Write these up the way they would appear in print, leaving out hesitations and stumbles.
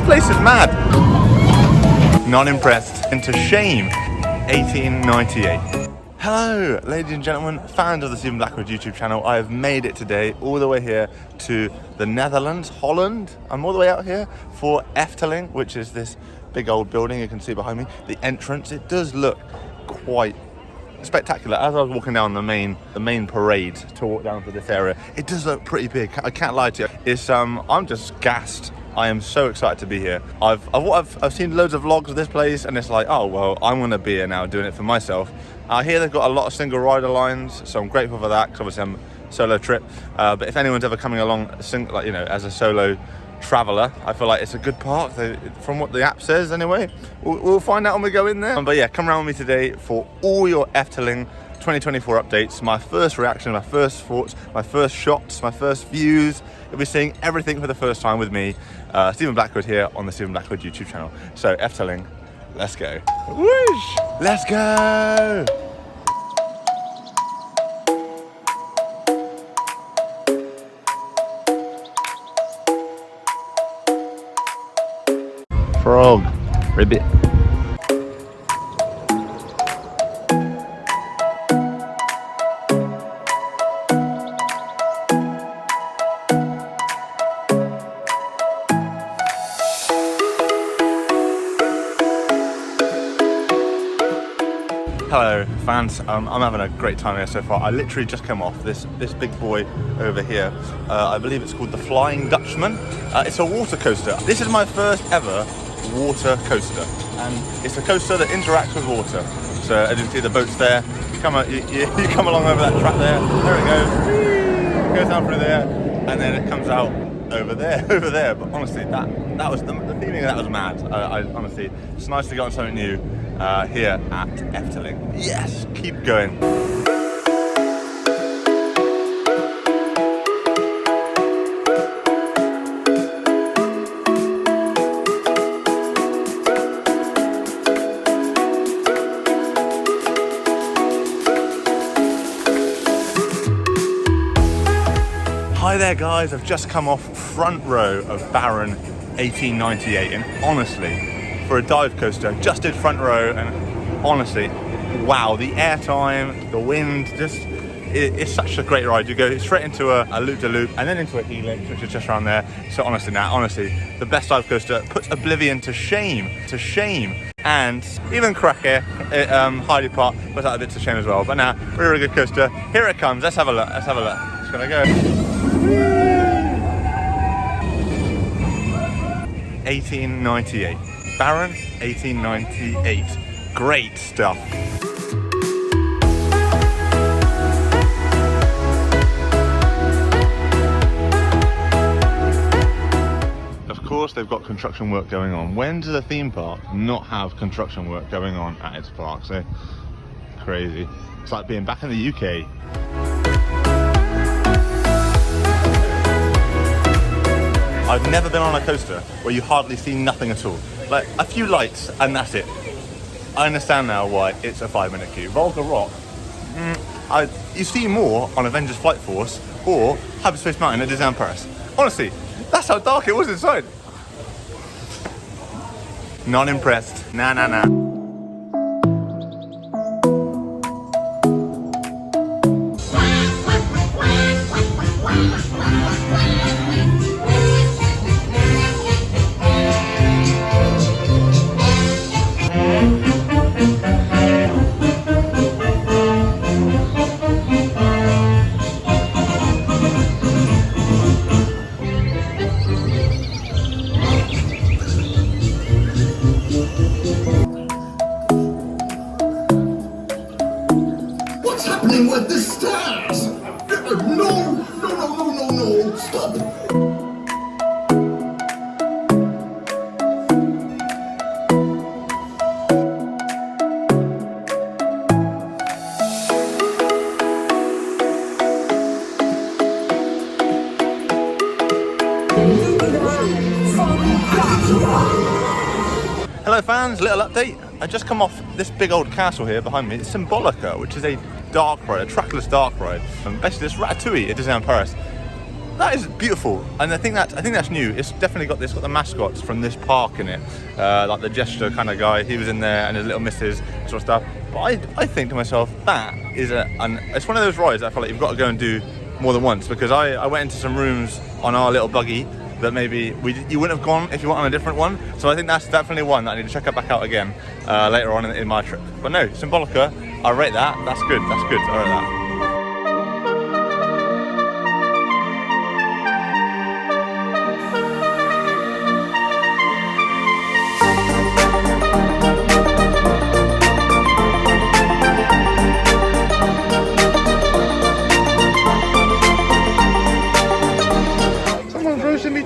place is mad. Not impressed. Into shame. 1898. Hello, ladies and gentlemen, fans of the Stephen Blackwood YouTube channel. I have made it today all the way here to the Netherlands, Holland. I'm all the way out here for EFTELING, which is this big old building you can see behind me. The entrance, it does look quite spectacular. As I was walking down the main parade to walk down to this area, it does look pretty big. I can't lie to you. It's I'm just gassed. I am so excited to be here. I've seen loads of vlogs of this place, and it's like, oh well, I'm gonna be here now doing it for myself. Here they've got a lot of single rider lines, so I'm grateful for that, because obviously I'm a solo trip. But if anyone's ever coming along, like, you know, as a solo traveller, I feel like it's a good park, from what the app says anyway. We'll find out when we go in there. But yeah, come around with me today for all your EFTELING 2024 updates, my first reaction, my first thoughts, my first shots, my first views. You'll be seeing everything for the first time with me, Stephen Blackwood, here on the Stephen Blackwood YouTube channel. So EFTELING, let's go. Whoosh! Let's go! Frog, ribbit. Hello fans, I'm having a great time here so far. I literally just came off this big boy over here. I believe it's called the Flying Dutchman. It's a water coaster. This is my first ever water coaster, and it's a coaster that interacts with water. So as you can see, the boat's there. You come along over that track there. There it goes. It goes down through there, and then it comes out over there. But honestly, that was the feeling of that was mad. I honestly, it's nice to get on something new here at EFTELING. Yes, keep going. Hi there guys, I've just come off front row of Baron 1898, and honestly, for a dive coaster, just did front row, and honestly, wow, the airtime, the wind, it's such a great ride. You go straight into a loop-de-loop and then into a helix, which is just around there. So honestly, the best dive coaster, puts oblivion to shame. And even Kraken, Heidi Park, puts that a bit to shame as well. But now, really good coaster. Here it comes, let's have a look. It's gonna go. 1898. Baron 1898. Great stuff. Of course, they've got construction work going on. When does a theme park not have construction work going on at its park? So crazy. It's like being back in the UK. I've never been on a coaster where you hardly see nothing at all. Like a few lights and that's it. I understand now why it's a 5-minute queue. Volga Rock, you see more on Avengers Flight Force or Hyperspace Mountain at Disneyland Paris. Honestly, that's how dark it was inside. Not impressed. Nah. With the stars! No! Stop! Hello fans, little update. I just come off this big old castle here behind me. It's Symbolica, which is a dark ride, a trackless dark ride. And basically this Ratatouille at Disneyland Paris. That is beautiful, and I think that's new. It's definitely got the mascots from this park in it, like the gesture kind of guy. He was in there, and his little missus sort of stuff. But I think to myself, that is it's one of those rides I feel like you've got to go and do more than once, because I went into some rooms on our little buggy that maybe you wouldn't have gone if you went on a different one. So I think that's definitely one that I need to check it back out again later on in my trip. But no, Symbolica, I rate that. That's good. That's good. I rate that.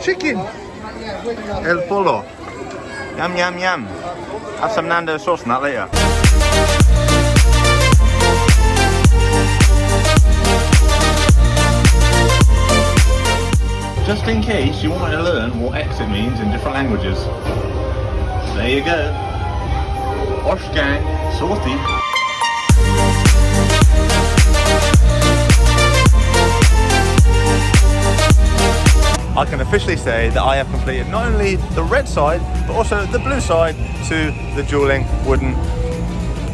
Chicken. El polo. Yum, yum, yum. Have some Nando sauce on that later. Just in case you want to learn what exit means in different languages. There you go. Oshgang, sorti. I can officially say that I have completed not only the red side, but also the blue side to the dueling wooden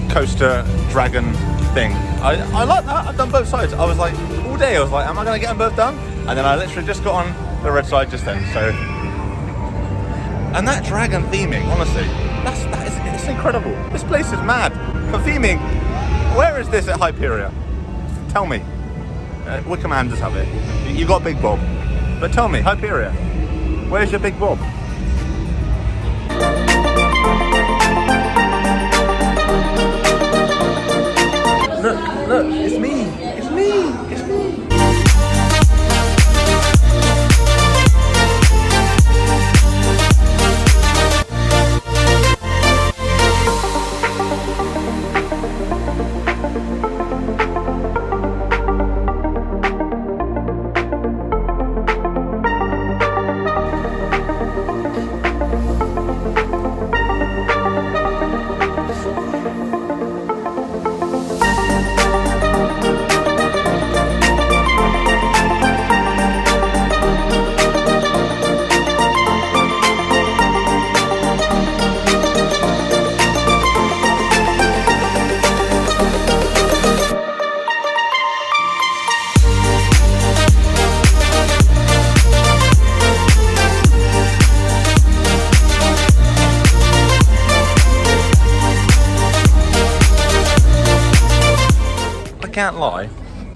coaster dragon thing. I like that. I've done both sides. I was like, all day I was like, am I going to get them both done? And then I literally just got on the red side just then. So, and that dragon theming, honestly, it's incredible. This place is mad. For theming, where is this at Hyperia? Tell me. Wickham does have it. You got Big Bob. But tell me, Hyperia, where's your Big Bob? Look, it's me, it's me, it's me. Can't lie,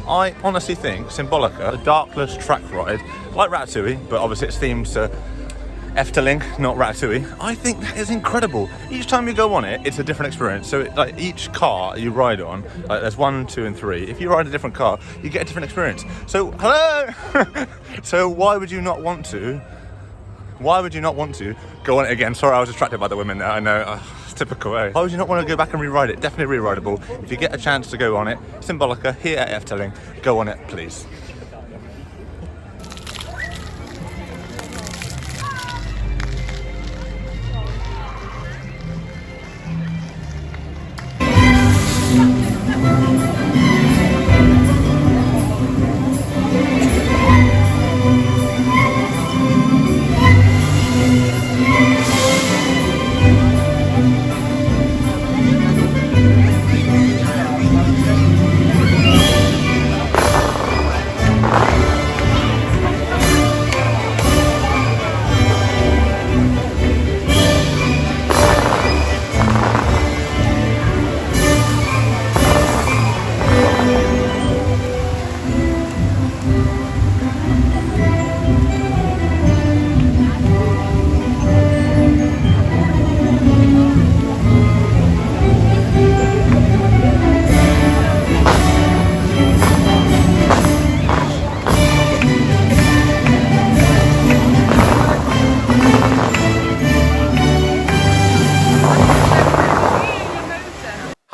I honestly think Symbolica, the darkless track ride, like Ratatouille, but obviously it's themed to EFTELING, not Ratatouille. I think that is incredible. Each time you go on it, it's a different experience. So like each car you ride on, like there's 1, 2 and 3. If you ride a different car, you get a different experience. So hello. So why would you not want to go on it again? Sorry, I was distracted by the women there. I know. It's typical, eh? Why would you not want to go back and rewrite it? Definitely rewritable. If you get a chance to go on it, Symbolica here at EFTELING, go on it, please.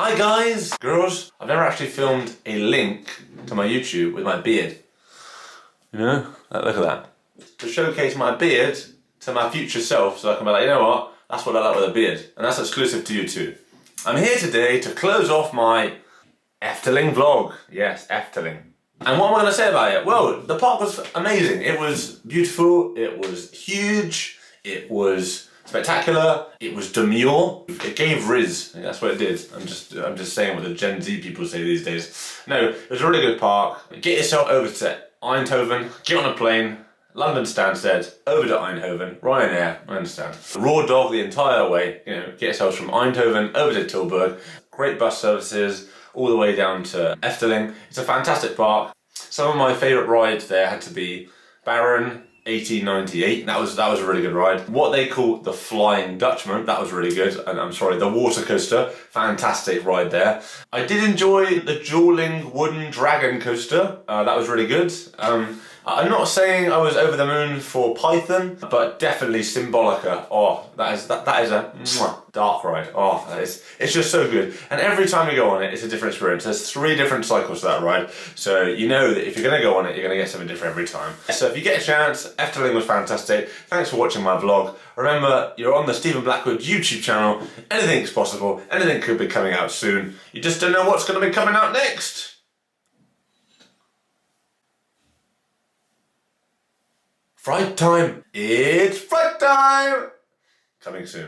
Hi guys, girls. I've never actually filmed a link to my YouTube with my beard. You know, look at that. To showcase my beard to my future self, so I can be like, you know what, that's what I like with a beard. And that's exclusive to you too. I'm here today to close off my EFTELING vlog. Yes, EFTELING. And what am I going to say about it? Well, the park was amazing. It was beautiful. It was huge. It was spectacular. It was demure. It gave Riz. That's what it did. I'm just saying what the Gen Z people say these days. No, it was a really good park. Get yourself over to Eindhoven. Get on a plane. London Stansted, over to Eindhoven, Ryanair, I understand. Raw dog the entire way, you know, get yourselves from Eindhoven over to Tilburg. Great bus services, all the way down to EFTELING. It's a fantastic park. Some of my favourite rides there had to be Baron 1898. That was a really good ride. What they call the Flying Dutchman, that was really good. And I'm sorry, the water coaster, fantastic ride there. I did enjoy the dueling wooden dragon coaster. That was really good. I'm not saying I was over the moon for Python, but definitely Symbolica. Oh, that is a dark ride. Oh, it's just so good. And every time you go on it, it's a different experience. There's 3 different cycles to that ride, so you know that if you're going to go on it, you're going to get something different every time. So if you get a chance, EFTELING was fantastic. Thanks for watching my vlog. Remember, you're on the Stephen Blackwood YouTube channel. Anything's possible. Anything could be coming out soon. You just don't know what's going to be coming out next. Fright time! It's fright time! Coming soon.